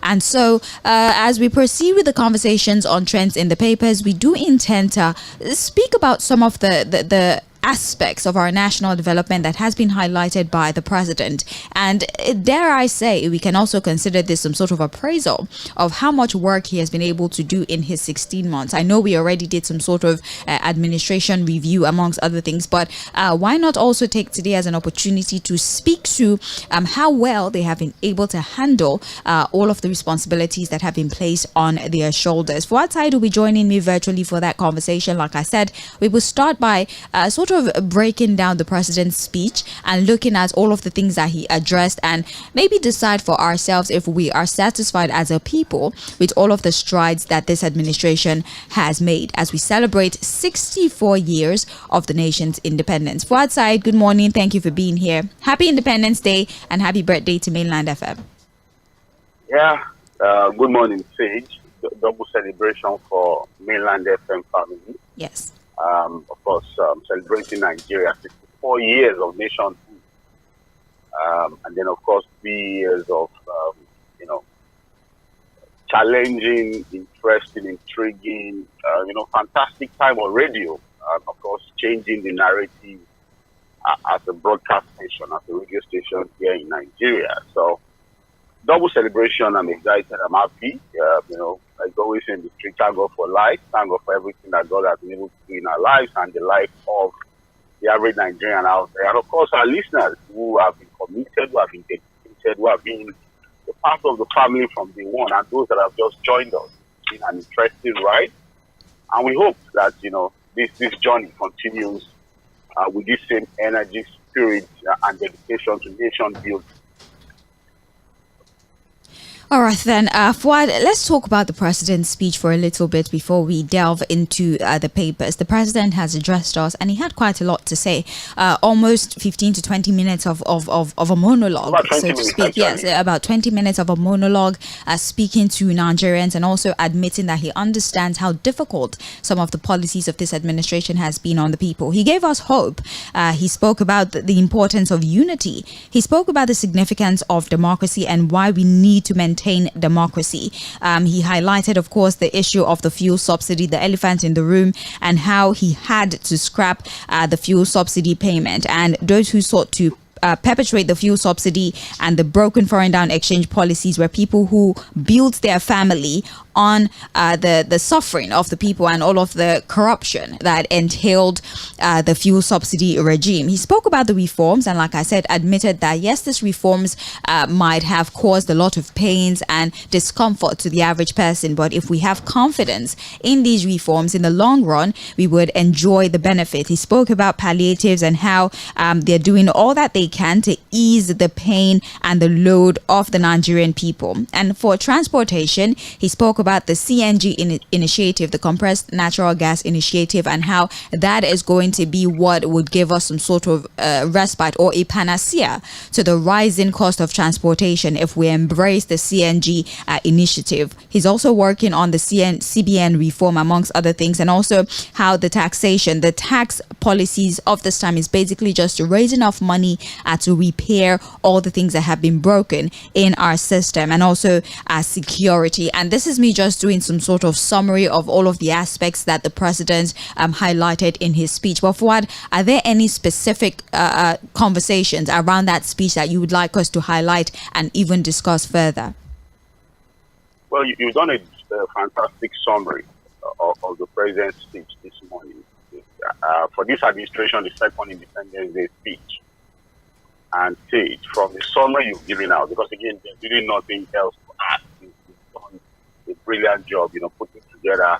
And so, as we proceed with the conversations on trends in the papers, we do intend to speak about some of the aspects of our national development that has been highlighted by the president. And dare I say, we can also consider this some sort of appraisal of how much work he has been able to do in his 16 months. I know we already did some sort of administration review amongst other things, but why not also take today as an opportunity to speak to how well they have been able to handle all of the responsibilities that have been placed on their shoulders. Fᴜဃᴜ will be joining me virtually for that conversation. Like I said, we will start by sort of breaking down the president's speech and looking at all of the things that he addressed, and maybe decide for ourselves if we are satisfied as a people with all of the strides that this administration has made as we celebrate 64 years of the nation's independence. Fᴜဃᴜ, good morning. Thank you for being here. Happy Independence Day and happy birthday to Mainland FM. Yeah, good morning, Sage. Double celebration for Mainland FM family. Yes. Of course, celebrating Nigeria, 64 years of nationhood. And then, of course, 3 years of, challenging, interesting, intriguing, fantastic time on radio. Of course, changing the narrative as a broadcast station, as a radio station here in Nigeria. So, double celebration. I'm excited. I'm happy. Like always in the street, thank God for life. Thank God for everything that God has been able to do in our lives and the life of the average Nigerian out there. And of course, our listeners who have been committed, who have been dedicated, who have been the part of the family from day one, and those that have just joined us. It's been an interesting ride. And we hope that, this journey continues with this same energy, spirit, and dedication to nation building. All right, then, Fouad, let's talk about the president's speech for a little bit before we delve into the papers. The president has addressed us, and he had quite a lot to say. Almost 15 to 20 minutes of a monologue, so to speak. Yes, about 20 minutes of a monologue, speaking to Nigerians and also admitting that he understands how difficult some of the policies of this administration has been on the people. He gave us hope. He spoke about the importance of unity. He spoke about the significance of democracy and why we need to maintain democracy. He highlighted, of course, the issue of the fuel subsidy, the elephant in the room, and how he had to scrap the fuel subsidy payment. And those who sought to perpetuate the fuel subsidy and the broken foreign down exchange policies were people who built their family on the suffering of the people and all of the corruption that entailed the fuel subsidy regime. He spoke about the reforms and, like I said, admitted that yes, these reforms might have caused a lot of pains and discomfort to the average person, but if we have confidence in these reforms in the long run, we would enjoy the benefit. He spoke about palliatives and how they're doing all that they can to ease the pain and the load of the Nigerian people. And for transportation, he spoke about the CNG initiative, the compressed natural gas initiative, and how that is going to be what would give us some sort of respite or a panacea to the rising cost of transportation if we embrace the CNG initiative. He's also working on the CBN reform, amongst other things, and also how the taxation, the tax policies of this time is basically just to raise enough money to repair all the things that have been broken in our system, and also security. And this is me just doing some sort of summary of all of the aspects that the president highlighted in his speech. But Fouad, are there any specific conversations around that speech that you would like us to highlight and even discuss further? Well, you've done a fantastic summary of the president's speech this morning. For this administration, the second Independence Day speech. And Sage, from the summary you've given out, because again, there's really nothing else to add. You've done a brilliant job, putting together,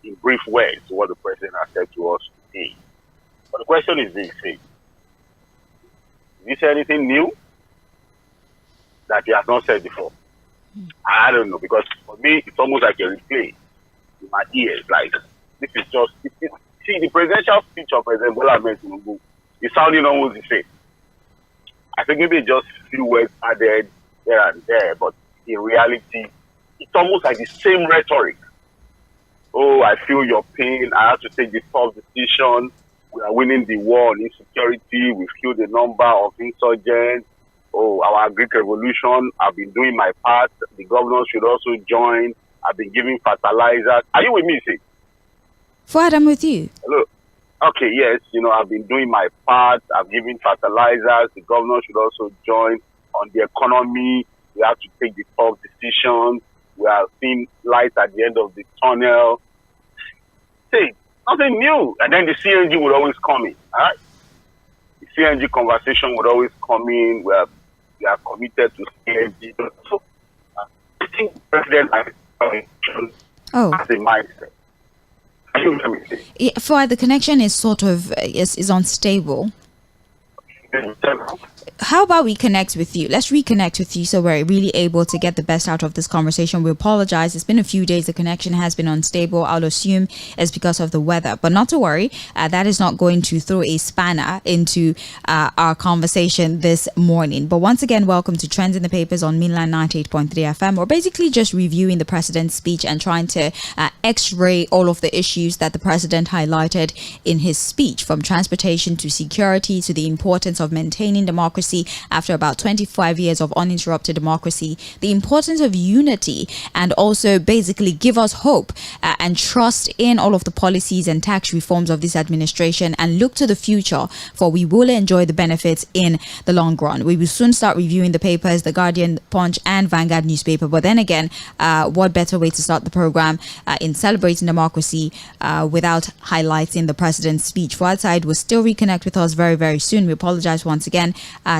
in brief words, what the president has said to us today. But the question is this, Sage. Is this anything new that he has not said before? I don't know, because for me, it's almost like a replay in my ears. Like, this is just, see, the presidential speech of President Bola Ahmed Tinubu is sounding almost the same. I think maybe just a few words added here and there, but in reality, it's almost like the same rhetoric. Oh, I feel your pain. I have to take this tough decision. We are winning the war on insecurity. We've killed a number of insurgents. oh, our Greek revolution, I've been doing my part. The governors should also join. I've been giving fertilizers. Are you with me, see? Fouad, I'm with you. Hello. Okay, yes, I've been doing my part. I've given fertilizers. The governor should also join. On the economy, we have to take the tough decisions. We are seeing light at the end of the tunnel. See, nothing new. And then the CNG would always come in, all right? The CNG conversation would always come in. We are committed to CNG. So, I think the president has a mindset. Yeah, Fouad, the connection is sort of is unstable. How about we connect with you? Let's reconnect with you so we're really able to get the best out of this conversation. We apologize. It's been a few days. The connection has been unstable. I'll assume it's because of the weather. But not to worry. That is not going to throw a spanner into our conversation this morning. But once again, welcome to Trends in the Papers on Mainland 98.3 FM. We're basically just reviewing the president's speech and trying to x-ray all of the issues that the president highlighted in his speech, from transportation to security to the importance of maintaining democracy after about 25 years of uninterrupted democracy, the importance of unity, and also basically give us hope and trust in all of the policies and tax reforms of this administration, and look to the future, for we will enjoy the benefits in the long run. We will soon start reviewing the papers, The Guardian, Punch and Vanguard newspaper. But then again, what better way to start the program in celebrating democracy without highlighting the president's speech? Fouad Said will still reconnect with us very, very soon. We apologize once again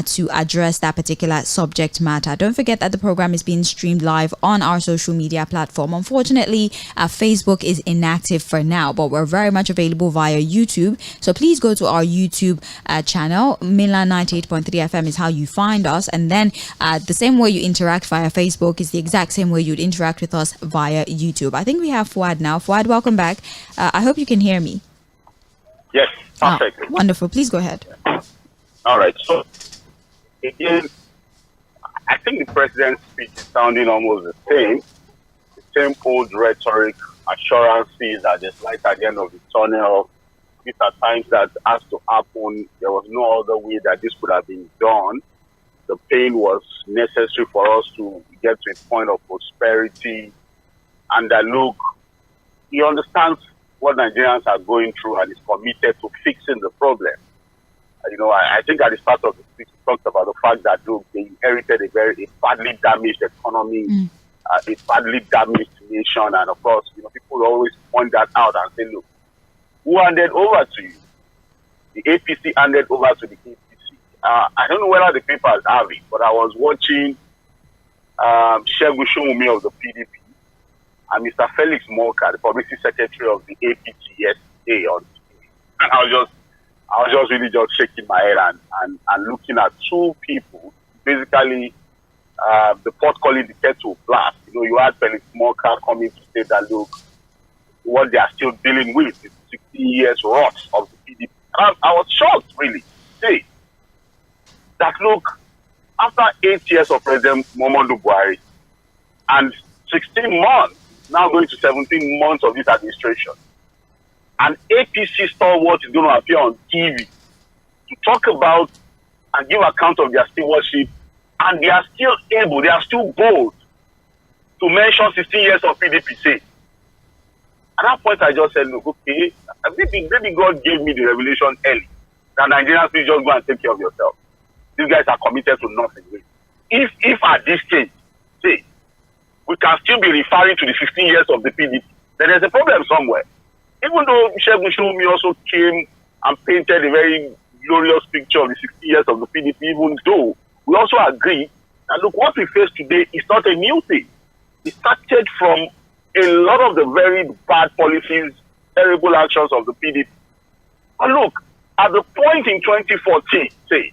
to address that particular subject matter. Don't forget that the program is being streamed live on our social media platform. Unfortunately, Facebook is inactive for now, but we're very much available via YouTube. So please go to our YouTube channel. Mainland 98.3 FM is how you find us. And then the same way you interact via Facebook is the exact same way you'd interact with us via YouTube. I think we have Fouad now. Fouad, welcome back. I hope you can hear me. Yes, perfect. Wonderful. Please go ahead. All right. So, again, I think the president's speech is sounding almost the same old rhetoric, assurances that there's light at the end of the tunnel. These are times that has to happen. There was no other way that this could have been done. The pain was necessary for us to get to a point of prosperity. And look, he understands what Nigerians are going through and is committed to fixing the problem. I think at the start of the speech, he talked about the fact that, look, they inherited a badly damaged economy, a badly damaged nation. And of course, people always point that out and say, look, who handed over to you? The APC handed over to the APC. I don't know whether the papers have it, but I was watching Fᴜဃᴜᴜ of the PDP and Mr. Felix Morka, the publicity secretary of the APC, yesterday on TV. And I was just really just shaking my head and looking at two people, basically the pot calling the kettle black. You had Felix Morka coming to say that, look, what they are still dealing with is 60 years rot of the PDP. And I was shocked, really, say that, look, after 8 years of President Muhammadu Buhari and 16 months, now going to 17 months of this administration, an APC stalwart is going to appear on TV to talk about and give account of their stewardship, and they are still bold to mention 16 years of PDP. Say, at that point, I just said, look, okay, maybe God gave me the revelation early that Nigerians please just go and take care of yourself. These guys are committed to nothing. If at this stage, say, we can still be referring to the 16 years of the PDP, then there's a problem somewhere. Even though Fᴜဃᴜᴜ also came and painted a very glorious picture of the 60 years of the PDP, even though we also agree that, look, what we face today is not a new thing. It started from a lot of the very bad policies, terrible actions of the PDP. But look, at the point in 2014, say,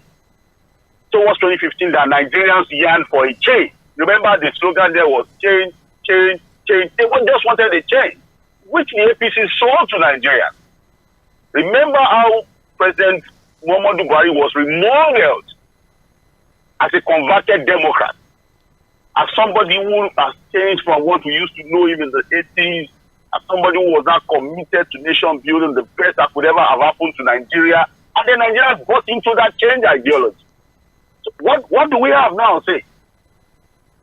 towards 2015, that Nigerians yearned for a change. Remember the slogan there was change, change, change. They just wanted a change, which the APC sold to Nigeria. Remember how President Muhammadu Buhari was remodeled as a converted Democrat, as somebody who has changed from what we used to know him in the 80s, as somebody who was not committed to nation building, the best that could ever have happened to Nigeria. And then Nigerians bought into that change ideology. So what do we have now, say?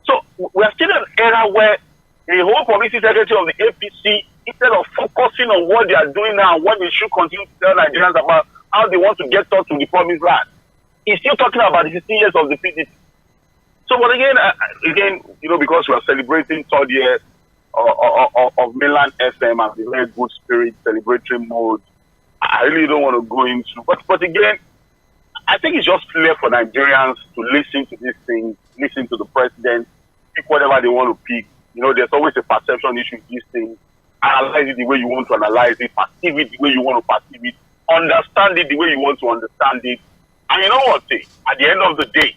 So we are still in an era where the whole publicity secretary of the APC, instead of focusing on what they are doing now, what they should continue to tell Nigerians about how they want to get us to the promised land, he's still talking about the 15 years of the PDP. So, but again, because we are celebrating third year of mainland FM and the very good spirit, celebratory mode, I really don't want to go into. But again, I think it's just clear for Nigerians to listen to these things, listen to the president, pick whatever they want to pick. There's always a perception issue with these things. Analyze it the way you want to analyze it, perceive it the way you want to perceive it, understand it the way you want to understand it. And you know what, at the end of the day,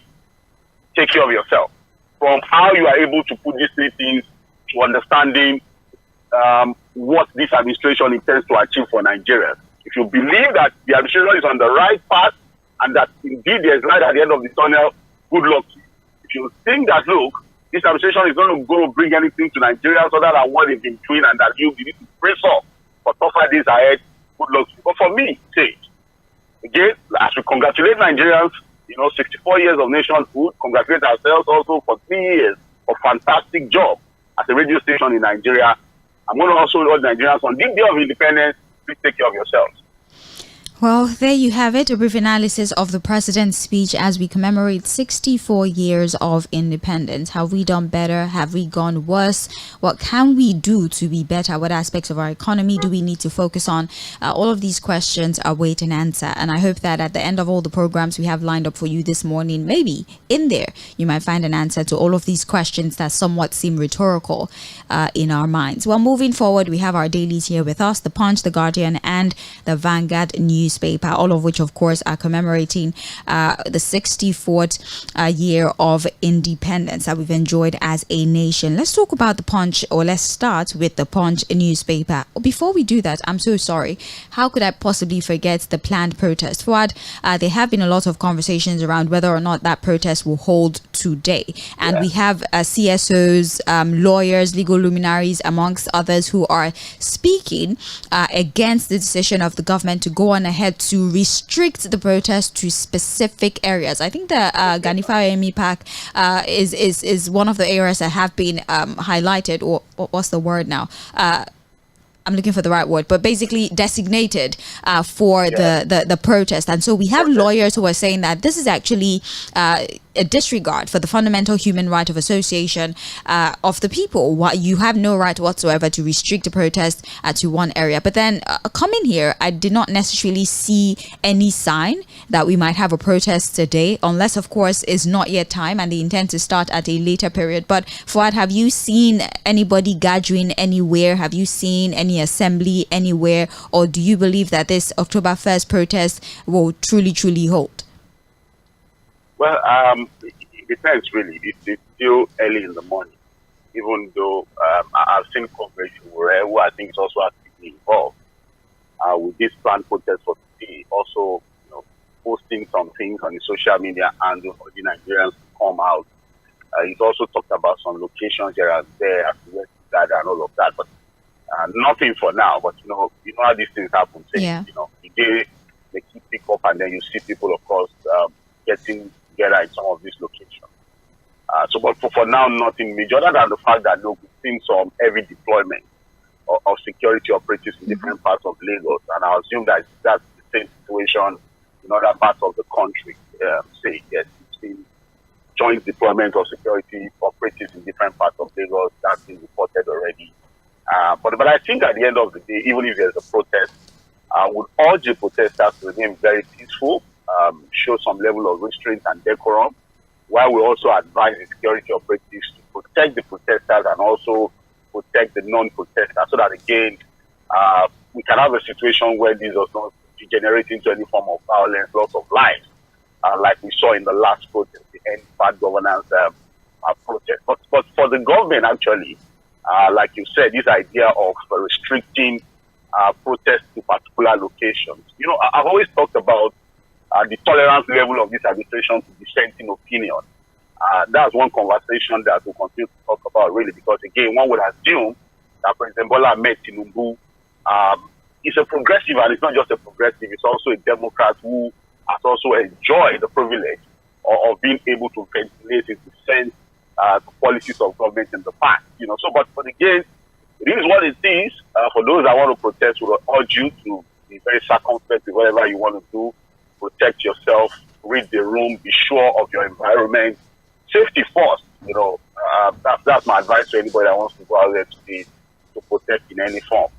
take care of yourself. From how you are able to put these three things to understanding what this administration intends to achieve for Nigeria. If you believe that the administration is on the right path and that indeed there is light at the end of the tunnel, good luck to you. If you think that, look, this administration is not going to bring anything to Nigerians other than what they've been doing and that you need to brace up for tougher days ahead, good luck to you. But for me, again, as we congratulate Nigerians, 64 years of nationhood, congratulate ourselves also for 3 years of fantastic job as a radio station in Nigeria. I'm going to also urge Nigerians on this day of independence, please take care of yourselves. Well, there you have it, a brief analysis of the president's speech as we commemorate 64 years of independence. Have we done better? Have we gone worse? What can we do to be better? What aspects of our economy do we need to focus on? All of these questions are wait and answer. And I hope that at the end of all the programs we have lined up for you this morning, maybe in there, you might find an answer to all of these questions that somewhat seem rhetorical in our minds. Well, moving forward, we have our dailies here with us, The Punch, The Guardian, and The Vanguard newspaper, all of which, of course, are commemorating the 64th year of independence that we've enjoyed as a nation. Let's talk about The Punch, or let's start with The Punch newspaper. Before we do that, I'm so sorry. How could I possibly forget the planned protest? Fuad, there have been a lot of conversations around whether or not that protest will hold today. And we have CSOs, lawyers, legal luminaries, amongst others, who are speaking against the decision of the government to go on ahead to restrict the protest to specific areas. I think the Ganifa Park is one of the areas that have been highlighted, or what's the word now? I'm looking for the right word, but basically designated for the protest. And so we have lawyers who are saying that this is actually a disregard for the fundamental human right of association of the people. You have no right whatsoever to restrict a protest to one area. But then coming here, I did not necessarily see any sign that we might have a protest today, unless, of course, it's not yet time and they intend to start at a later period. But Fuad, have you seen anybody gathering anywhere? Have you seen any assembly anywhere? Or do you believe that this October 1st protest will truly hold? Well, it depends, really. It's still early in the morning, even though I've seen coverage who I think is also actively involved with this planned protest for today, also posting some things on the social media and for the Nigerians to come out. He's also talked about some locations here and there as to where to gather and all of that, but nothing for now. But you know how these things happen. The day they keep pick up, and then you see people, of course, getting together in some of these locations. But for now, nothing major, other than the fact that we've seen some heavy deployment of security operatives in different parts of Lagos, and I assume that that's the same situation in other parts of the country. We've seen joint deployment of security operatives in different parts of Lagos. That's been reported already. But I think at the end of the day, even if there's a protest, I would urge the protesters to remain very peaceful, show some level of restraint and decorum, while we also advise the security operatives to protect the protesters and also protect the non-protesters, so that again, we can have a situation where this does not degenerate into any form of violence, loss of lives, like we saw in the last protest, the end bad governance protest. But for the government, actually, like you said, this idea of restricting protests to particular locations. I've always talked about the tolerance level of this administration to dissenting opinion. That's one conversation that we'll continue to talk about, really, because again, one would assume that President Bola Ahmed Tinubu is a progressive, and it's not just a progressive, it's also a Democrat who has also enjoyed the privilege of being able to ventilate its defense policies of government in the past. So but again, it is what it is. For those that want to protest, we will urge you to be very circumspect with whatever you want to do. Protect yourself, read the room, be sure of your environment. Safety first, that's my advice to anybody that wants to go out there today to protect in any form.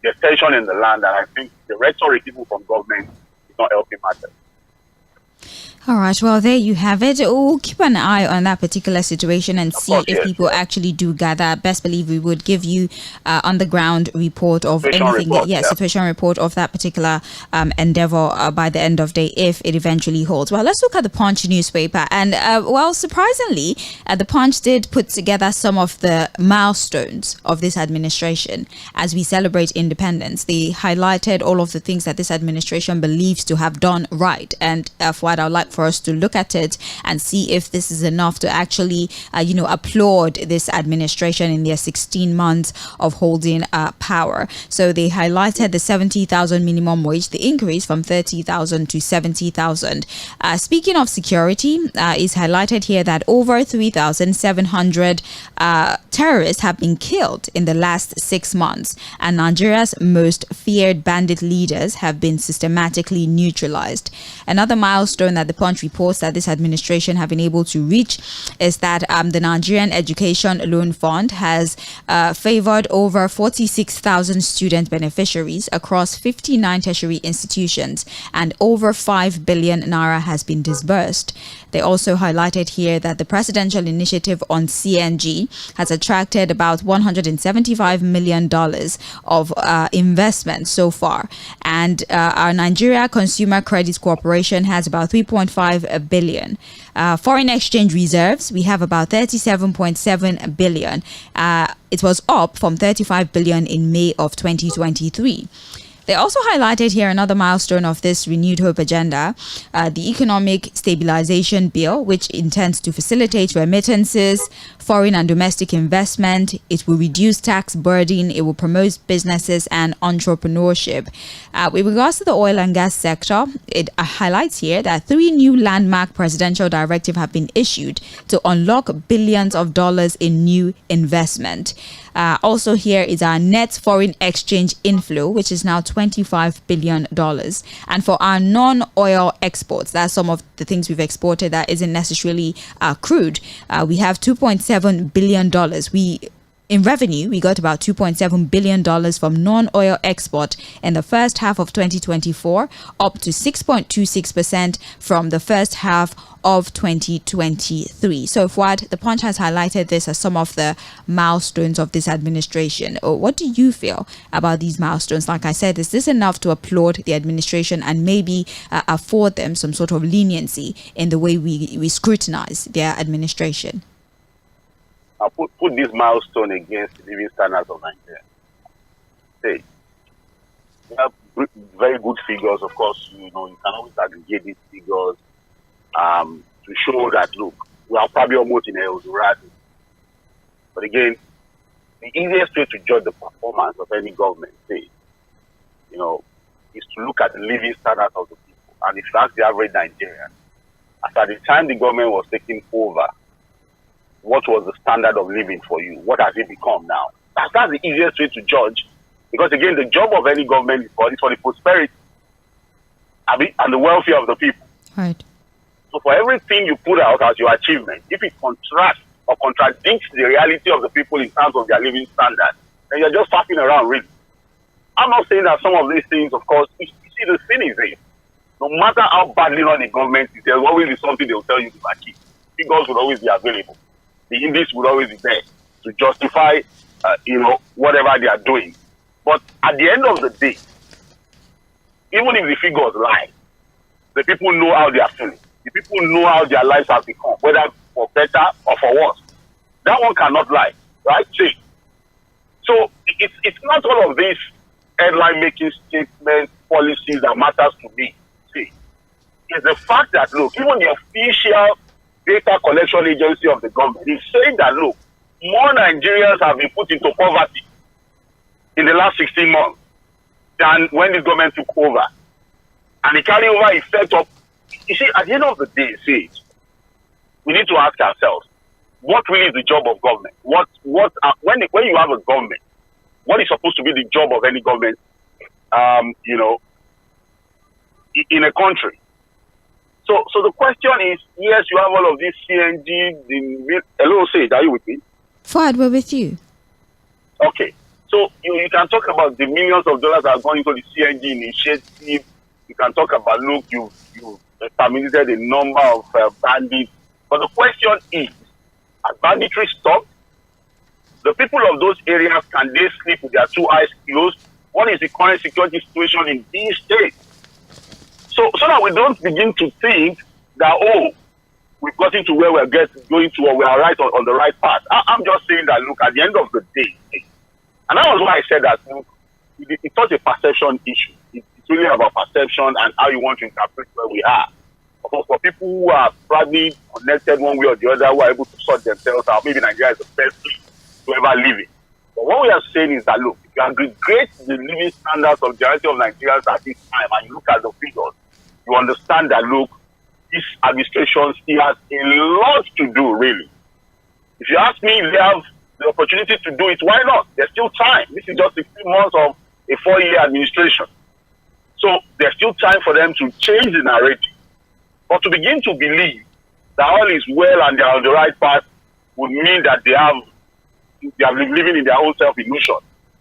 There's tension in the land, and I think the rhetoric people from government is not helping matters. All right. Well, there you have it. We'll keep an eye on that particular situation and see if people actually do gather. Best believe we would give you on the ground report of situation report of that particular endeavor by the end of day if it eventually holds. Well, let's look at the Punch newspaper. And surprisingly, the Punch did put together some of the milestones of this administration as we celebrate independence. They highlighted all of the things that this administration believes to have done right. And for what I would like for us to look at it and see if this is enough to actually, applaud this administration in their 16 months of holding power. So they highlighted the 70,000 minimum wage, the increase from 30,000 to 70,000. Speaking of security, is highlighted here that over 3,700 terrorists have been killed in the last 6 months, and Nigeria's most feared bandit leaders have been systematically neutralized. Another milestone that the Punch reports that this administration have been able to reach is that the Nigerian Education Loan Fund has favored over 46,000 student beneficiaries across 59 tertiary institutions, and over 5 billion naira has been disbursed. They also highlighted here that the presidential initiative on CNG has attracted about $175 million of investment so far, and our Nigeria Consumer Credit Corporation has about 3.5 billion. Foreign exchange reserves, we have about 37.7 billion. It was up from 35 billion in May of 2023. They also highlighted here another milestone of this renewed hope agenda, the Economic Stabilization Bill, which intends to facilitate remittances, foreign and domestic investment. It will reduce tax burden. It will promote businesses and entrepreneurship. With regards to the oil and gas sector, it highlights here that 3 new landmark presidential directives have been issued to unlock billions of dollars in new investment. Also here is our net foreign exchange inflow, which is now $25 billion. And for our non-oil exports, that's some of the things we've exported that isn't necessarily crude. We have $2.7 billion. In revenue, we got about $2.7 billion from non-oil export in the first half of 2024, up to 6.26% from the first half of 2023. So, Fuad, the Punch has highlighted this as some of the milestones of this administration. What do you feel about these milestones? Like I said, is this enough to applaud the administration and maybe afford them some sort of leniency in the way we scrutinize their administration? I'll put this milestone against the living standards of Nigeria. Say, we have very good figures, of course. You can always aggregate these figures to show that, look, we are probably almost in El Dorado. But again, the easiest way to judge the performance of any government, is to look at the living standards of the people. And if you ask the average Nigerian, at the time the government was taking over, what was the standard of living for you? What has it become now? That's the easiest way to judge. Because again, the job of any government is for the prosperity and the welfare of the people. Right. So for everything you put out as your achievement, if it contrasts or contradicts the reality of the people in terms of their living standards, then you're just faffing around, really. I'm not saying that some of these things, of course, you see, the thing is this. No matter how badly run the government is, there's always something they'll tell you to achieve. Figures will always be available. The index would always be there to justify, whatever they are doing. But at the end of the day, even if the figures lie, the people know how they are feeling. The people know how their lives have become, whether for better or for worse. That one cannot lie, right? See. So it's not all of these headline-making statements, policies that matters to me. See, it's the fact that, look, even the official data collection agency of the government is saying that, look, more Nigerians have been put into poverty in the last 16 months than when the government took over. And the carryover effect of you see, at the end of the day, we need to ask ourselves, what really is the job of government? When you have a government, what is supposed to be the job of any government, in a country? So the question is, yes, you have all of these CNG. Hello, Sage, are you with me? Fuad, we're with you. Okay. So you can talk about the millions of dollars that are going into the CNG initiative. You can talk about, look, you terminated a number of bandits. But the question is, has banditry stopped? The people of those areas, can they sleep with their two eyes closed? What is the current security situation in these states? So that we don't begin to think that, we've gotten to where we're going to, or we are right on the right path. I'm just saying that, look, at the end of the day, and that was why I said that, look, it's not a perception issue. It's really about perception and how you want to interpret where we are. For people who are probably connected one way or the other, who are able to sort themselves out, maybe Nigeria is the best place to ever live in. But what we are saying is that, look, if you aggregate the living standards of the majority of Nigerians at this time, and you look at the figures, you understand that, look, this administration still has a lot to do, really. If you ask me if they have the opportunity to do it, why not? There's still time. This is just 16 months of a 4-year administration. So there's still time for them to change the narrative. But to begin to believe that all is well and they are on the right path would mean that they are living in their own self-illusion.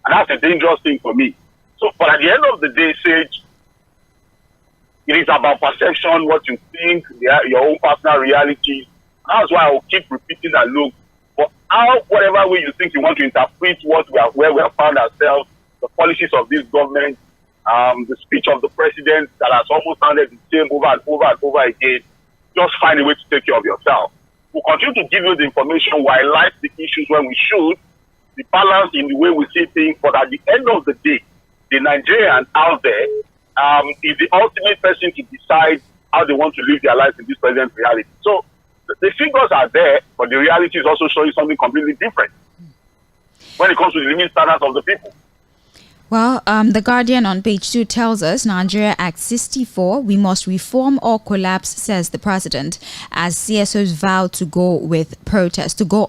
And that's a dangerous thing for me. So, but at the end of the day, Sage, it is about perception, what you think, your own personal reality. That's why I will keep repeating that, look, whatever way you think you want to interpret where we have found ourselves, the policies of this government, the speech of the president that has almost sounded the same over and over and over again, just find a way to take care of yourself. We'll continue to give you the information, we'll highlight the issues when we should, the balance in the way we see things, but at the end of the day, the Nigerian out there is the ultimate person to decide how they want to live their lives in this present reality. So the figures are there, but the reality is also showing something completely different when it comes to the living standards of the people. Well, The Guardian on page 2 tells us Nigeria Act 64, we must reform or collapse, says the president, as CSOs vow to go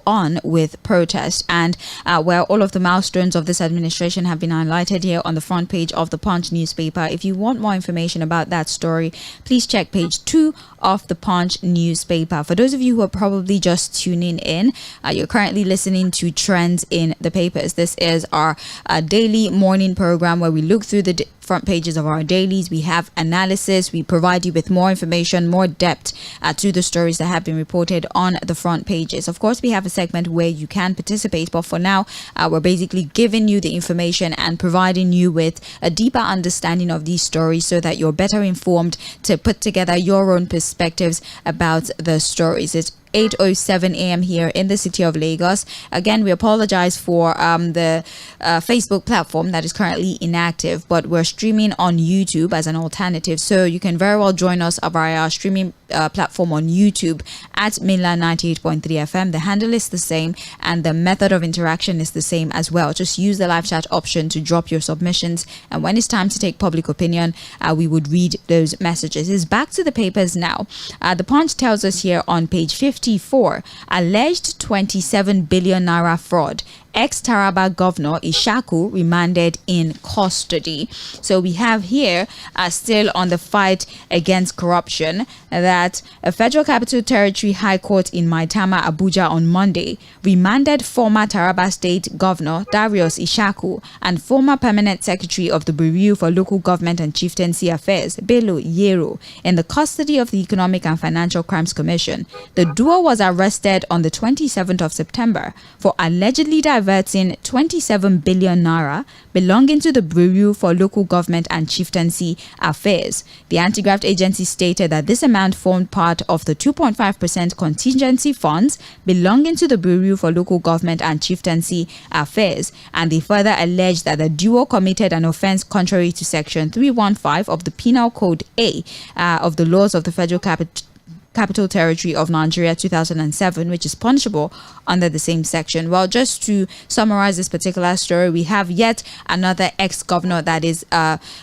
on with protest. And where all of the milestones of this administration have been highlighted here on the front page of the Punch newspaper. If you want more information about that story, please check page 2 of the Punch newspaper. For those of you who are probably just tuning in, you're currently listening to Trends in the Papers. This is our daily morning program where we look through the front pages of our dailies. We have analysis. We provide you with more information, more depth to the stories that have been reported on the front pages. Of course, we have a segment where you can participate, but for now, we're basically giving you the information and providing you with a deeper understanding of these stories so that you're better informed to put together your own perspectives about the stories. It's 8:07 a.m. here in the city of Lagos. Again, we apologize for the Facebook platform that is currently inactive, but we're streaming on YouTube as an alternative. So you can very well join us via our streaming platform on YouTube at Mainland 98.3 FM. The handle is the same and the method of interaction is the same as well. Just use the live chat option to drop your submissions. And when it's time to take public opinion, we would read those messages. It's back to the papers now. The Punch tells us here on page 54, alleged 27 billion naira fraud. Ex-Taraba Governor Ishaku remanded in custody. So we have here, still on the fight against corruption, that a Federal Capital Territory High Court in Maitama, Abuja on Monday remanded former Taraba State Governor Darius Ishaku and former Permanent Secretary of the Bureau for Local Government and Chieftaincy Affairs, Bello Yero, in the custody of the Economic and Financial Crimes Commission. The duo was arrested on the 27th of September for allegedly diverting 27 billion naira belonging to the Bureau for Local Government and Chieftaincy Affairs. The anti-graft agency stated that this amount formed part of the 2.5% contingency funds belonging to the Bureau for Local Government and Chieftaincy Affairs, and they further alleged that the duo committed an offence contrary to Section 315 of the Penal Code A of the laws of the Federal Capital Capital Territory of Nigeria 2007, which is punishable under the same section. Well, just to summarize this particular story, we have yet another ex-governor that is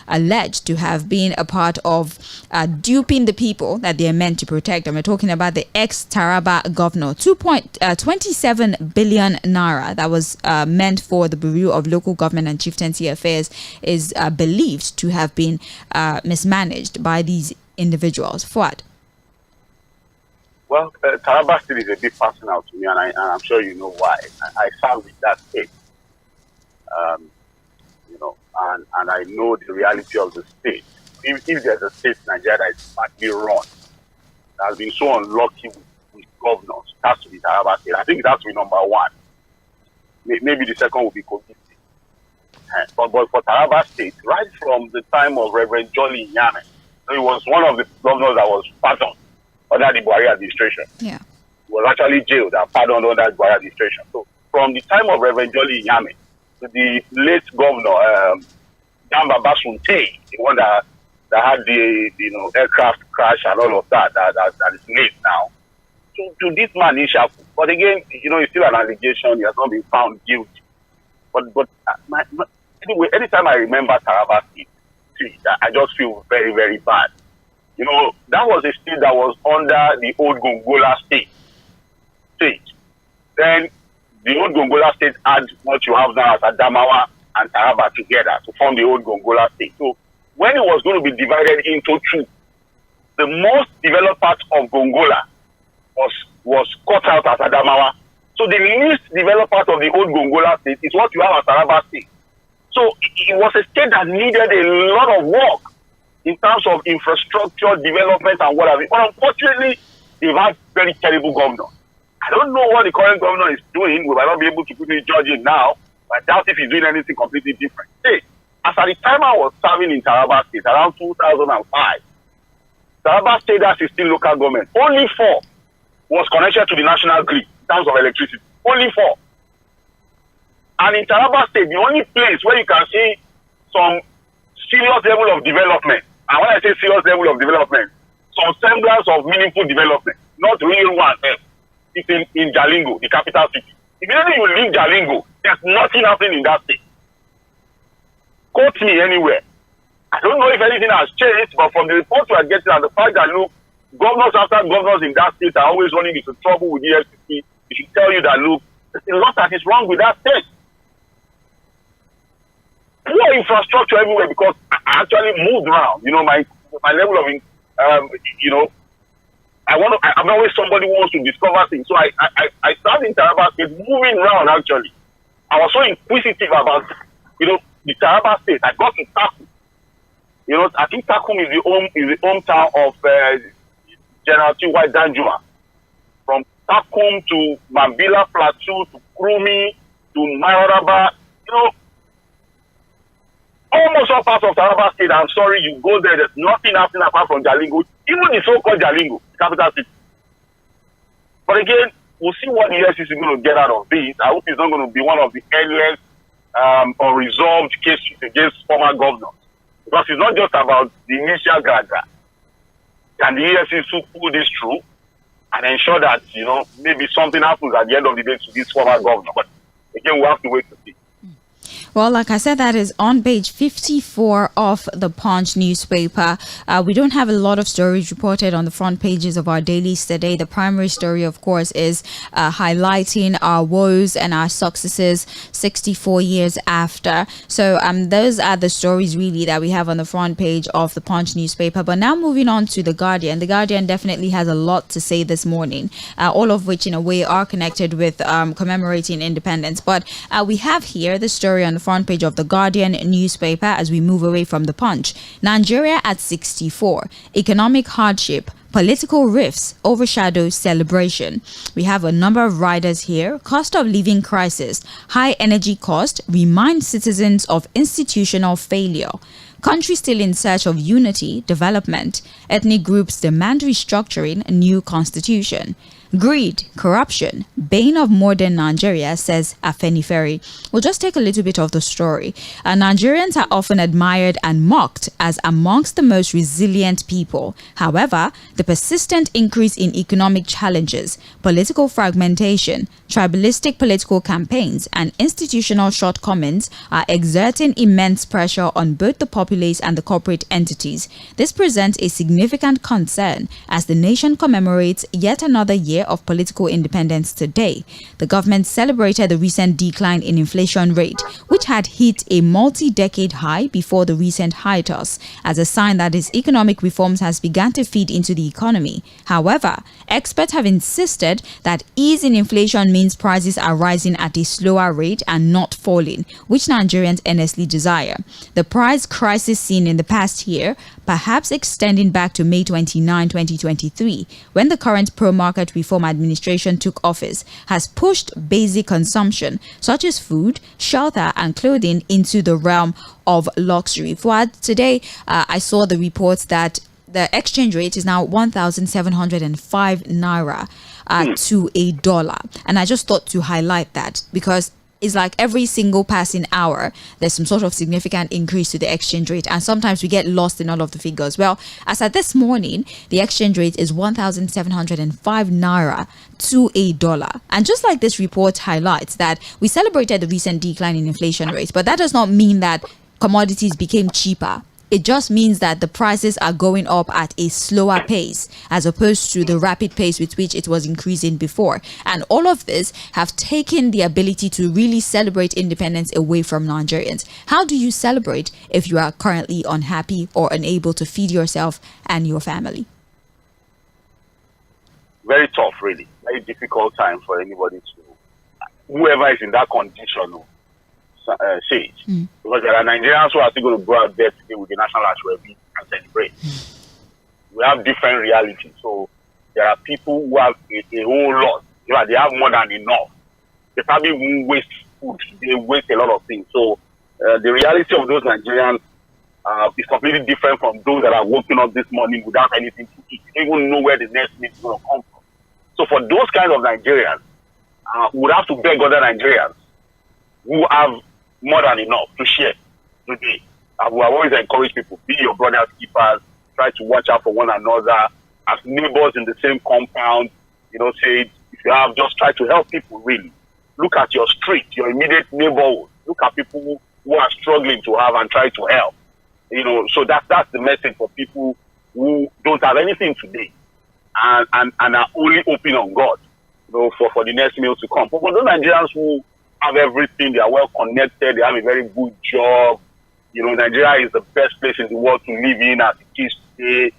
alleged to have been a part of duping the people that they are meant to protect. And we're talking about the ex-Taraba governor. 2.27 billion naira that was meant for the Bureau of Local Government and Chieftaincy Affairs is believed to have been mismanaged by these individuals. Fouad. Well, Taraba State is a bit personal to me, and I'm sure you know why. I served with that state, and I know the reality of the state. If there's a state in Nigeria that is badly run, that has been so unlucky with governors, it has to be Taraba State. I think it has to be number one. Maybe the second will be Kogi State. But for Taraba State, right from the time of Reverend Jolly Nyame, he was one of the governors that was pardoned under the Buhari administration. Yeah. He was actually jailed and pardoned under the Buhari administration. So from the time of Reverend Jolly Nyame to the late governor, Damba Basunte, the one that had the aircraft crash and all of that is late now. To this man, Ishaku. But again, it's still an allegation. He has not been found guilty. But anyway, anytime I remember Taraba State, I just feel very, very bad. That was a state that was under the old Gongola state. Then the old Gongola state had what you have now as Adamawa and Taraba together to form the old Gongola state. So when it was going to be divided into two, the most developed part of Gongola was cut out as Adamawa. So the least developed part of the old Gongola state is what you have as Taraba state. So it was a state that needed a lot of work in terms of infrastructure development and whatever. But unfortunately, they've had very terrible governors. I don't know what the current governor is doing. We might not be able to quickly judge it now, but I doubt if he's doing anything completely different. Hey, as at the time I was serving in Taraba State, around 2005, Taraba State has 16 local government. Only 4 was connected to the national grid in terms of electricity. Only 4. And in Taraba State, the only place where you can see some serious level of development, and when I say serious level of development, some semblance of meaningful development, not real one, it's in Jalingo, the capital city. Immediately you leave Jalingo, there's nothing happening in that state. Quote me anywhere. I don't know if anything has changed, but from the reports we are getting and the fact that, look, governors after governors in that state are always running into trouble with the FCC, it should tell you that, look, there's a lot that is wrong with that state. Poor infrastructure everywhere, because I actually moved around. My level of, I'm always somebody who wants to discover things. So I started in Taraba State, moving around actually. I was so inquisitive about, the Taraba State. I got to Takum. I think Takum is the hometown of General T.Y. Danjuma. From Takum to Mambila Plateau to Krumi to Mayoraba, almost all parts of Taraba State, I'm sorry, you go there, there's nothing happening apart from Jalingo, even the so-called Jalingo, capital city. But again, we'll see what the EFCC is going to get out of this. I hope it's not going to be one of the earliest unresolved cases against former governors. Because it's not just about the initial graduate. Can the EFCC pull this through and ensure that, maybe something happens at the end of the day to this former governor? But again, we'll have to wait to see. Well, like I said, that is on page 54 of the Punch newspaper. We don't have a lot of stories reported on the front pages of our dailies today. The primary story, of course, is highlighting our woes and our successes 64 years after. So those are the stories really that we have on the front page of the Punch newspaper. But now moving on to The Guardian. The Guardian definitely has a lot to say this morning, all of which in a way are connected with commemorating independence. But we have here the story on the front page of the Guardian newspaper as we move away from the Punch. Nigeria at 64. Economic hardship, political rifts overshadow celebration. We have a number of riders here. Cost of living crisis, high energy cost remind citizens of institutional failure. Country still in search of unity, development. Ethnic groups demand restructuring, a new constitution. Greed, corruption, bane of modern Nigeria, says Afenifere. We'll just take a little bit of the story. Nigerians are often admired and mocked as amongst the most resilient people. However, the persistent increase in economic challenges, political fragmentation, tribalistic political campaigns, and institutional shortcomings are exerting immense pressure on both the populace and the corporate entities. This presents a significant concern as the nation commemorates yet another year of political independence today. The government celebrated the recent decline in inflation rate, which had hit a multi-decade high before the recent hiatus, as a sign that its economic reforms has begun to feed into the economy. However, experts have insisted that ease in inflation means prices are rising at a slower rate and not falling, which Nigerians earnestly desire. The price crisis seen in the past year, perhaps extending back to May 29, 2023, when the current pro-market reform administration took office, has pushed basic consumption, such as food, shelter, and clothing, into the realm of luxury. Fouad, today I saw the reports that the exchange rate is now 1,705 naira to a dollar. And I just thought to highlight that because it's like every single passing hour, there's some sort of significant increase to the exchange rate. And sometimes we get lost in all of the figures. Well, as at this morning, the exchange rate is 1,705 naira to a dollar. And just like this report highlights that we celebrated the recent decline in inflation rates, but that does not mean that commodities became cheaper. It just means that the prices are going up at a slower pace as opposed to the rapid pace with which it was increasing before. And all of this have taken the ability to really celebrate independence away from Nigerians. How do you celebrate if you are currently unhappy or unable to feed yourself and your family? Very tough, really. Very difficult time for anybody to, whoever is in that condition, say it. Because there are Nigerians who are still going to go out there today with the national anthem and celebrate. We have different realities. So there are people who have a whole lot. They have more than enough. They probably won't waste food. They waste a lot of things. So the reality of those Nigerians is completely different from those that are waking up this morning without anything to eat. They don't even know where the next meal is going to come from. So for those kinds of Nigerians, we would have to beg other Nigerians who have more than enough to share today. We have always encouraged people, be your brother's keepers, try to watch out for one another, as neighbors in the same compound, say, if you have, just try to help people, really. Look at your street, your immediate neighborhood. Look at people who are struggling to have and try to help. So that's the message for people who don't have anything today and are only hoping on God, for the next meal to come. But for those Nigerians who have everything, they are well connected, they have a very good job. Nigeria is the best place in the world to live in as it is today.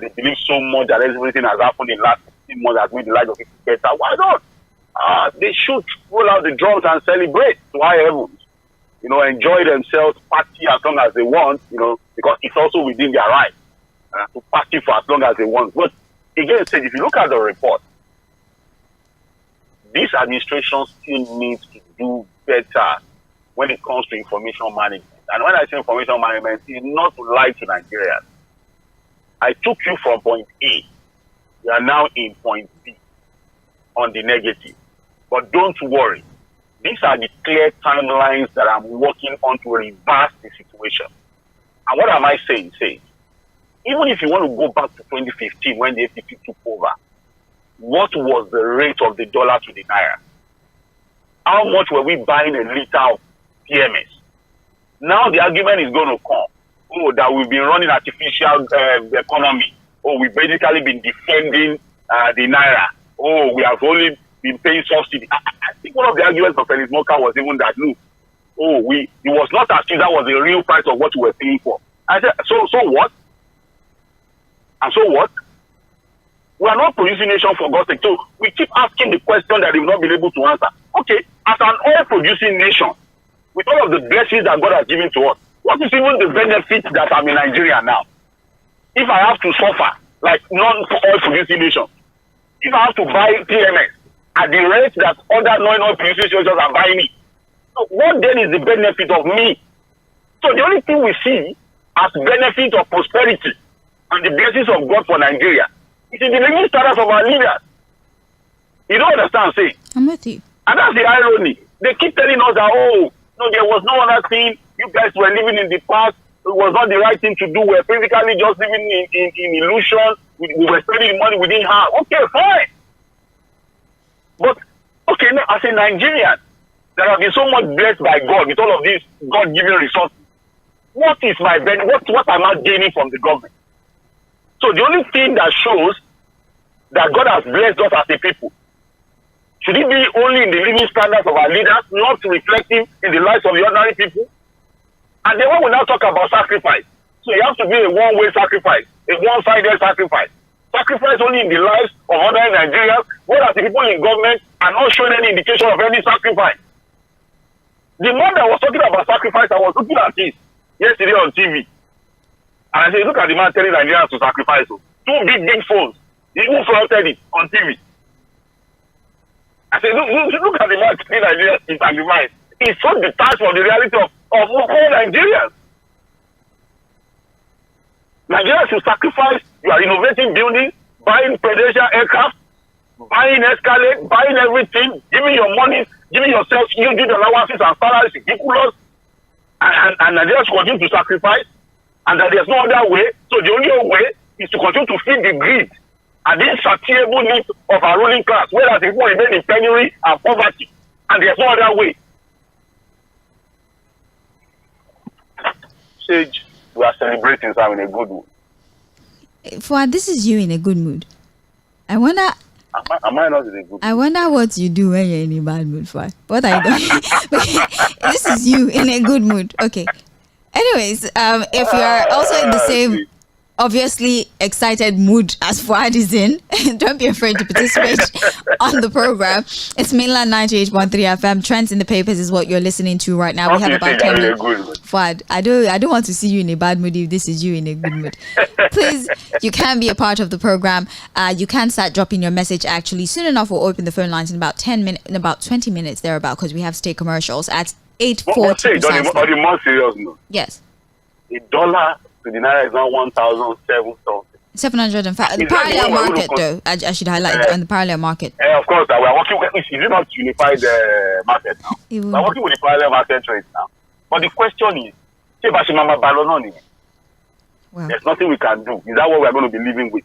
They believe so much that everything has happened in the last 15 months has made the life of people better. Why not? They should roll out the drums and celebrate to high heavens. Enjoy themselves, party as long as they want, because it's also within their right to party for as long as they want. But again, if you look at the report, this administration still needs to do better when it comes to information management. And when I say information management, it's not to lie to Nigerians. I took you from point A. You are now in point B on the negative. But don't worry. These are the clear timelines that I'm working on to reverse the situation. And what am I saying? Even if you want to go back to 2015 when the APC took over, what was the rate of the dollar to the naira? How much were we buying a liter of PMS? Now the argument is going to come, that we've been running artificial economy. We've basically been defending the naira. We have only been paying subsidy. I think one of the arguments of Felix Moka was even that, it was not as if that was the real price of what we were paying for. I said, so what? And so what? We are not producing nation for God's sake. So we keep asking the question that we've not been able to answer. Okay, as an oil-producing nation, with all of the blessings that God has given to us, what is even the benefit that I'm in Nigeria now? If I have to suffer like non-oil-producing nations, if I have to buy PMS at the rate that other non-oil-producing nations are buying it, so what then is the benefit of me? So the only thing we see as benefit of prosperity and the blessings of God for Nigeria is in the living status of our leaders. You don't understand, say. I'm with you. And that's the irony. They keep telling us that, oh, no, there was no other thing. You guys were living in the past. It was not the right thing to do. We're physically just living in illusion. We were spending the money we didn't have. Okay, fine. But, okay, now, as a Nigerian, that have been so much blessed by God with all of these God-given resources, what is my benefit? What am I gaining from the government? So the only thing that shows that God has blessed us as a people, should it be only in the living standards of our leaders, not reflecting in the lives of the ordinary people? And then when we now talk about sacrifice, so it has to be a one-way sacrifice, a one-sided sacrifice. Sacrifice only in the lives of ordinary Nigerians, whereas the people in government are not showing any indication of any sacrifice. The man that was talking about sacrifice, I was looking at this yesterday on TV. And I said, look at the man telling Nigerians to sacrifice. Two big phones. He even flaunted it on TV. I said, look at the man telling Nigerians to sacrifice. He's so detached from the reality of all Nigerians. Nigerians should sacrifice. You are innovating buildings, buying presidential aircraft, buying Escalade, buying everything, giving your money, giving yourself huge allowances and salaries ridiculous. And Nigerians should continue to sacrifice. And that there's no other way. So the only way is to continue to feed the greed and the insatiable needs of our ruling class, whereas people remain in penury and poverty. And there's no other way. Sage, we are celebrating, so I'm in a good mood. Fᴜʟ, this is you in a good mood. I wonder. Am I not in a good mood? I wonder what you do when you're in a bad mood, Fᴜʟ. What are you doing? This is you in a good mood. Okay. Anyways, if you're also in the same, obviously excited mood as Fᴜʟ is in, don't be afraid to participate on the program. It's mainland 98.3 FM. Trends in the papers is what you're listening to right now. We have about 10 minutes. Fᴜʟ, I don't want to see you in a bad mood if this is you in a good mood. Please, you can be a part of the program. You can start dropping your message actually. Soon enough, we'll open the phone lines in about 10 minutes, in about 20 minutes thereabout, because we have state commercials at 8:40. On the more serious note. Yes. $1 to the naira is now 1,007 705. The parallel market, though, I should highlight on the parallel market. Of course, we are working with. Is it not unified market now? We are working with the parallel market rates now. But the question is, Well, there's nothing we can do. Is that what we are going to be living with?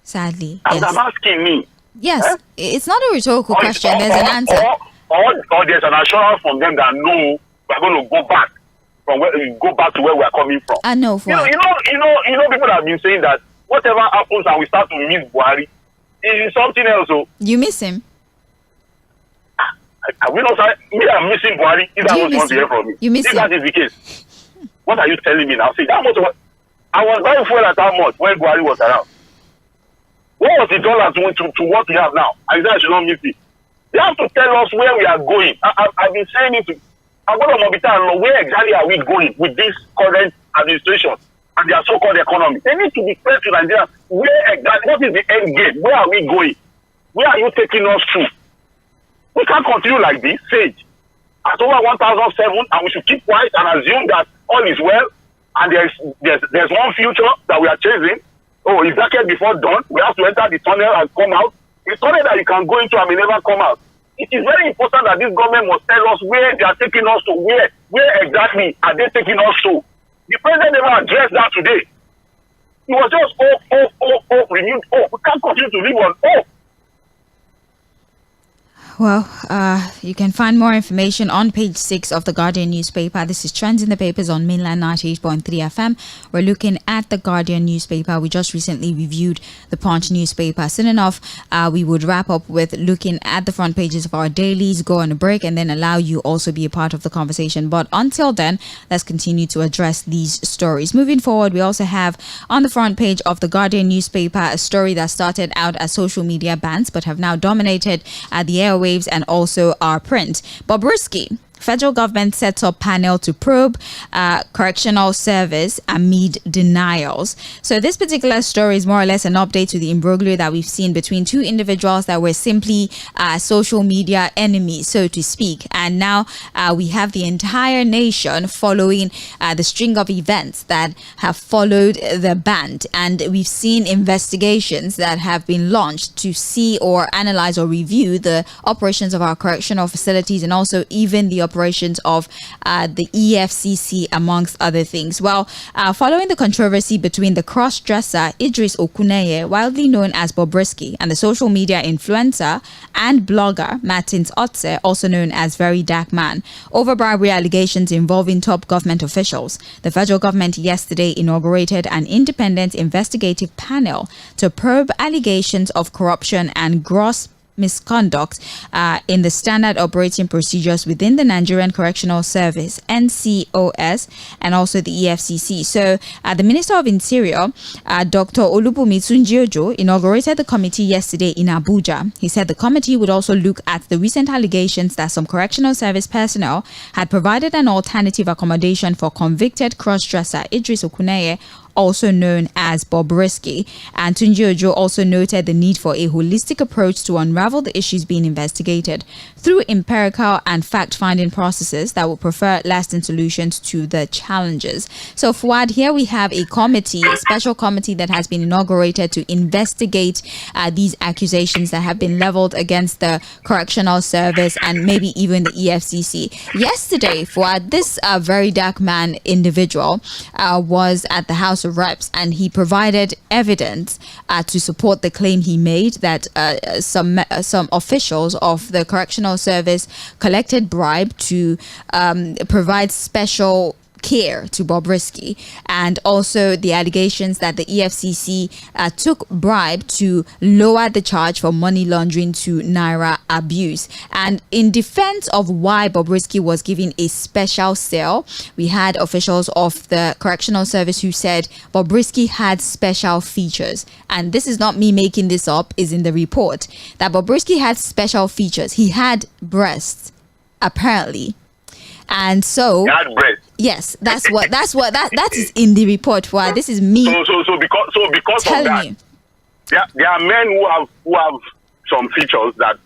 sadly, And yes. I'm asking me. Yes, it's not a rhetorical question. There's an answer. Or there's an assurance from them that no, we're going to go back to where we are coming from. I know, You know, people have been saying that whatever happens and we start to miss Buhari, it is something else. So You miss him. I will not say me. I'm missing Buhari. If that was want to hear from me. You miss if him. that is the case, what are you telling me now? See, that much. I was buying fuel at how much when Buhari was around. What was the dollar to what we have now? I said I should not miss it. They have to tell us where we are going. I've been saying it to. I'm going to Mobita, where exactly are we going with this current administration and their so-called economy? They need to be clear to Nigeria. Where exactly? What is the end game? Where are we going? Where are you taking us to? We can't continue like this. Sage. At over 1,007, and we should keep quiet and assume that all is well, and there's one future that we are chasing. Oh, it's darker before dawn. We have to enter the tunnel and come out. The tunnel that you can go into and may never come out. It is very important that this government must tell us where they are taking us to. Where exactly are they taking us to? The president never addressed that today. It was just renewed. We can't continue to live on hope. Well, you can find more information on page 6 of the Guardian newspaper. This is Trends in the Papers on mainland 98.3 FM. We're looking at the Guardian newspaper. We just recently reviewed the Punch newspaper. Soon enough, we would wrap up with looking at the front pages of our dailies, go on a break, and then allow you also be a part of the conversation. But until then, let's continue to address these stories. Moving forward, we also have on the front page of the Guardian newspaper a story that started out as social media bans but have now dominated the airwaves and also our print. Bobrisky Federal government sets up panel to probe correctional service amid denials. So this particular story is more or less an update to the imbroglio that we've seen between two individuals that were simply social media enemies, so to speak. And now we have the entire nation following the string of events that have followed the band. And we've seen investigations that have been launched to see or analyze or review the operations of our correctional facilities, and also even the operations of the EFCC, amongst other things. Well, following the controversy between the cross-dresser Idris Okuneye, widely known as Bobrisky, and the social media influencer and blogger Martins Otse, also known as Very Dark Man, over bribery allegations involving top government officials, the federal government yesterday inaugurated an independent investigative panel to probe allegations of corruption and gross misconduct in the standard operating procedures within the Nigerian Correctional Service, NCOS, and also the EFCC. So the Minister of Interior, Dr. Olubunmi Tunji-Ojo, inaugurated the committee yesterday in Abuja. He said the committee would also look at the recent allegations that some correctional service personnel had provided an alternative accommodation for convicted cross-dresser Idris Okuneye, also known as Bobrisky. And Tunji-Ojo also noted the need for a holistic approach to unravel the issues being investigated through empirical and fact-finding processes that will prefer lasting solutions to the challenges. So Fuad, here we have a committee, a special committee that has been inaugurated to investigate these accusations that have been leveled against the correctional service and maybe even the EFCC. Yesterday, Fuad, this Very Dark Man individual was at the House of Reps, and he provided evidence to support the claim he made that some officials of the correctional service collected bribe to provide special care to Bobrisky, and also the allegations that the EFCC took bribe to lower the charge for money laundering to naira abuse. And in defense of why Bobrisky was given a special cell, we had officials of the correctional service who said Bobrisky had special features. And this is not me making this up, is in the report, that Bobrisky had special features. He had breasts, apparently. And so yes, that is in the report. Why this is me. So because of that, you. There are men who have some features that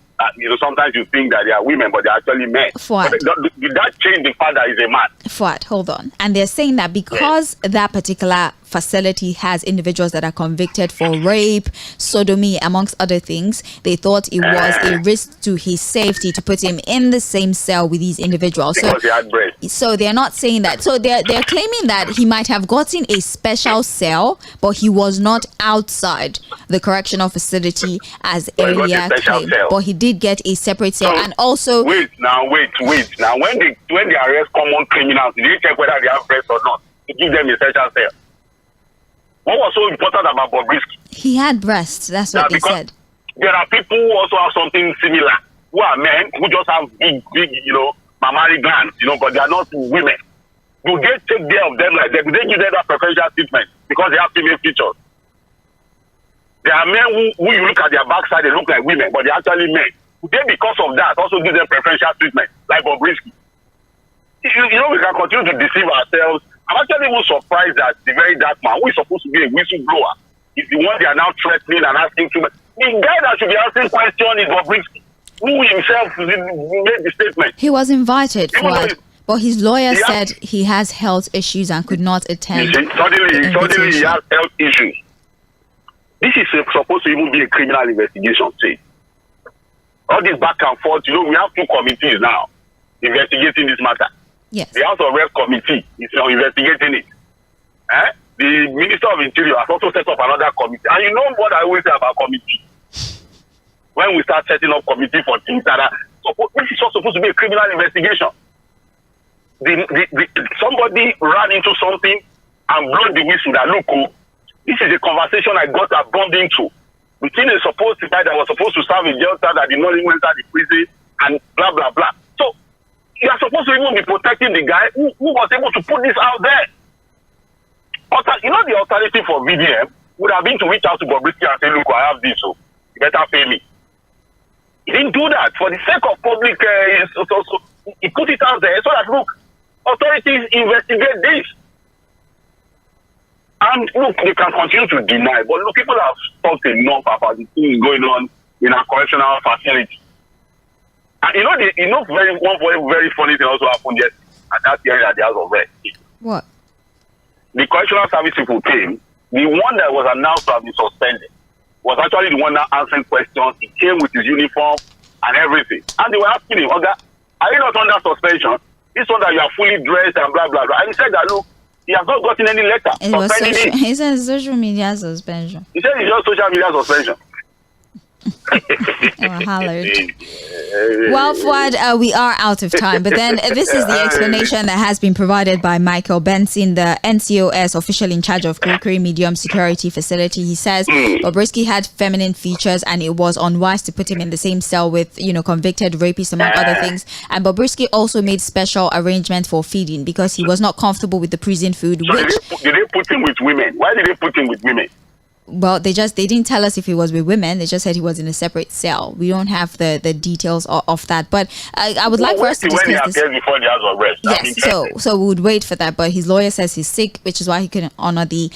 sometimes you think that they are women, but they're actually men. Fuad. Did that change the fact that he's a man? Fuad, hold on. And they're saying that because that particular facility has individuals that are convicted for rape, sodomy, amongst other things, they thought it was a risk to his safety to put him in the same cell with these individuals. Because he had breasts. So they're not saying that. So they're claiming that he might have gotten a special cell, but he was not outside the correctional facility as earlier claimed. But he did get a separate cell. And also wait. Now when they arrest common criminals, they check whether they have breasts or not to give them a special cell. What was so important about Bobrisky? He had breasts. That's what they said. There are people who also have something similar, who are men who just have big, mammary glands, but they are not women. Do they take care of them like that? Do they give them that preferential treatment because they have female features? There are men who you look at their backside, they look like women, but they're actually men. Do they, because of that, also give them preferential treatment like Bobrisky? We can continue to deceive ourselves. I'm actually even surprised that the Very Dark Man, who is supposed to be a whistleblower, is the one they are now threatening and asking too much. The guy that should be asking questions is Bobrisky, who himself made the statement. He was invited, but his lawyer said he has health issues and could not attend. Suddenly he has health issues. This is supposed to even be a criminal investigation, say. All this back and forth, we have two committees now investigating this matter. Yes. The House of Reps committee is investigating it. The Minister of Interior has also set up another committee. And you know what I always say about committee? When we start setting up committee for things that are this is supposed to be a criminal investigation. Somebody ran into something and blew the whistle that look, this is a conversation I got bumped into between a supposed guy that was supposed to serve in jail that did not even enter the prison and blah blah blah. So you are supposed to even be protecting the guy who was able to put this out there. The alternative for VDM would have been to reach out to Bobrisky and say, look, I have this, so you better pay me. He didn't do that. For the sake of public he put it out there so that, look, authorities investigate this. And look, they can continue to deny, but look, people have talked enough about the things going on in our correctional facility. And one very funny thing also happened yesterday at that area at the House of Rest. What? The correctional service people came. The one that was announced to have been suspended was actually the one that answering questions. He came with his uniform and everything. And they were asking him, Oga, are you not under suspension? This one that you are fully dressed and blah, blah, blah. And he said that, look, he has not gotten any letter. He said social media suspension. He said it's just social media suspension. Well, Fouad, we are out of time, but then this is the explanation that has been provided by Michael Benson, the NCOS official in charge of Kurikuri Medium Security Facility. He says Bobrisky had feminine features and it was unwise to put him in the same cell with, convicted rapists, among other things. And Bobrisky also made special arrangements for feeding because he was not comfortable with the prison food. So did they put him with women? Why did they put him with women? Well, they didn't tell us if he was with women. They just said he was in a separate cell. We don't have the details of that. But I would like for us to discuss this. Before the House of Rest. Yes, so we would wait for that. But his lawyer says he's sick, which is why he couldn't honor the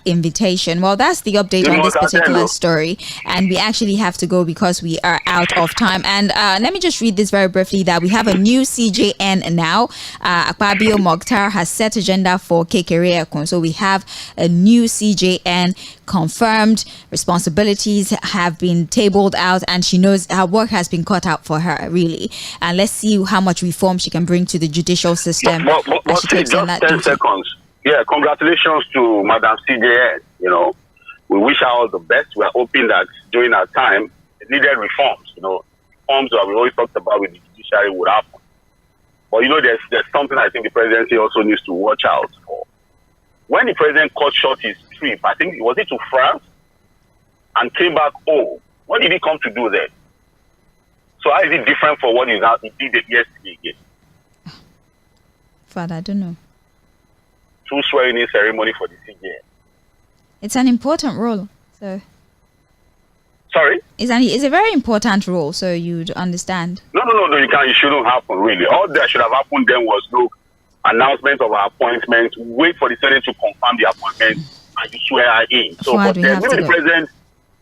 invitation. Well, that's the update on this particular story. And we actually have to go because we are out of time. And let me just read this very briefly that we have a new CJN now. Akpabio Mokhtar has set agenda for Tʀᴇɪᴅs. So we have a new CJN confirmed, responsibilities have been tabled out, and she knows her work has been cut out for her, really. And let's see how much reform she can bring to the judicial system. But just 10 seconds. Yeah, congratulations to Madam CJN. We wish her all the best. We're hoping that during our time, needed reforms. Reforms that we always talked about with the judiciary would happen. But there's something I think the presidency also needs to watch out for. When the president cut short his trip, I think, was it to France, and came back home, what did he come to do then? So how is it different for what he did yesterday again? Father, I don't know. True swearing-in ceremony for the CJN. It's an important role, so. Sorry? It's a very important role, so you'd understand. No, it shouldn't happen, really. All that should have happened then was, look, announcement of our appointment, wait for the Senate to confirm the appointment, and you swear her in. So, but then maybe the president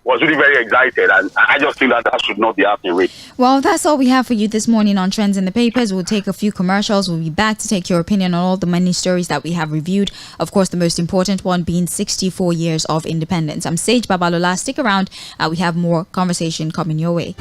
was really very excited, and I just think that should not be happening, really. Well, that's all we have for you this morning on Trends in the Papers. We'll take a few commercials. We'll be back to take your opinion on all the many stories that we have reviewed. Of course, the most important one being 64 years of independence. I'm Sage Babalola. Stick around. We have more conversation coming your way.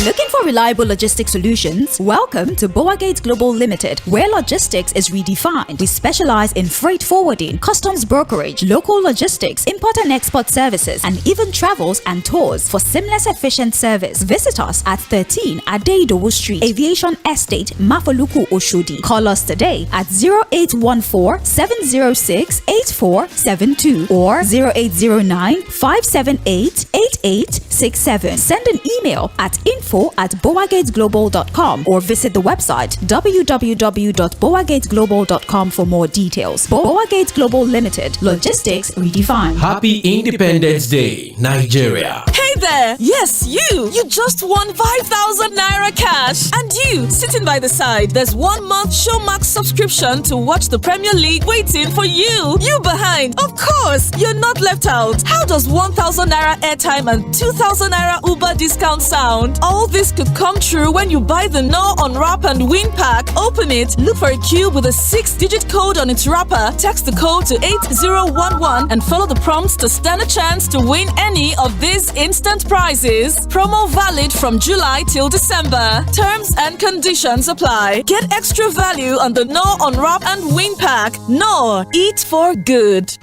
Looking for reliable logistics solutions? Welcome to WG Global Limited, where logistics is redefined. We specialize in freight forwarding, customs brokerage, local logistics, import and export services, and even travels and tours for seamless, efficient service. Visit us at 13 Adeidowo Street, Aviation Estate, Mafoluku, Oshodi. Call us today at 0814-706-8472 or 0809-578-8867. Send an email at info@boagatesglobal.com or visit the website www.boagatesglobal.com for more details. Boagate Global Limited, logistics redefined. Happy Independence Day, Nigeria. Hey there! Yes, you! You just won 5,000 Naira cash! And you, sitting by the side, there's 1 month Showmax subscription to watch the Premier League waiting for you! You behind! Of course! You're not left out! How does 1,000 Naira airtime and 2,000 Naira Uber discount sound? All this could come true when you buy the No Unwrap and Win pack. Open it, look for a cube with a 6-digit code on its wrapper, text the code to 8011 and follow the prompts to stand a chance to win any of these instant prizes. Promo valid from July till December. Terms and conditions apply. Get extra value on the No Unwrap and Win pack. No, eat for good.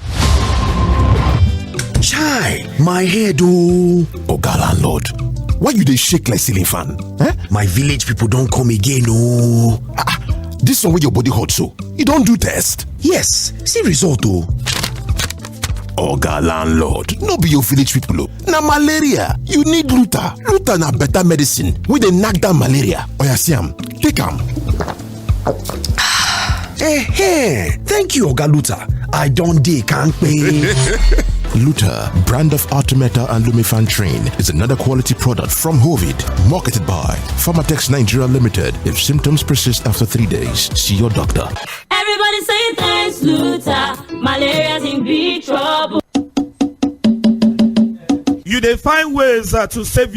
Chai, my head oh. Oga landlord, why you dey shake like ceiling fan? My village people don't come again oh. This one where your body hot so, you don't do test? Yes, see result oh. Oga landlord, no be your village people oh. Na malaria, you need Luta. Luta na better medicine wey dey knack down malaria. Oya see am, take am. Thank you Oga Luta. I don't dey kampe. Luta, brand of Artemata and Lumefantrine, is another quality product from Hovid, marketed by Pharmatex Nigeria Limited. If symptoms persist after 3 days, see your doctor. Everybody say thanks, Luta. Malaria's in big trouble. You dey find ways to save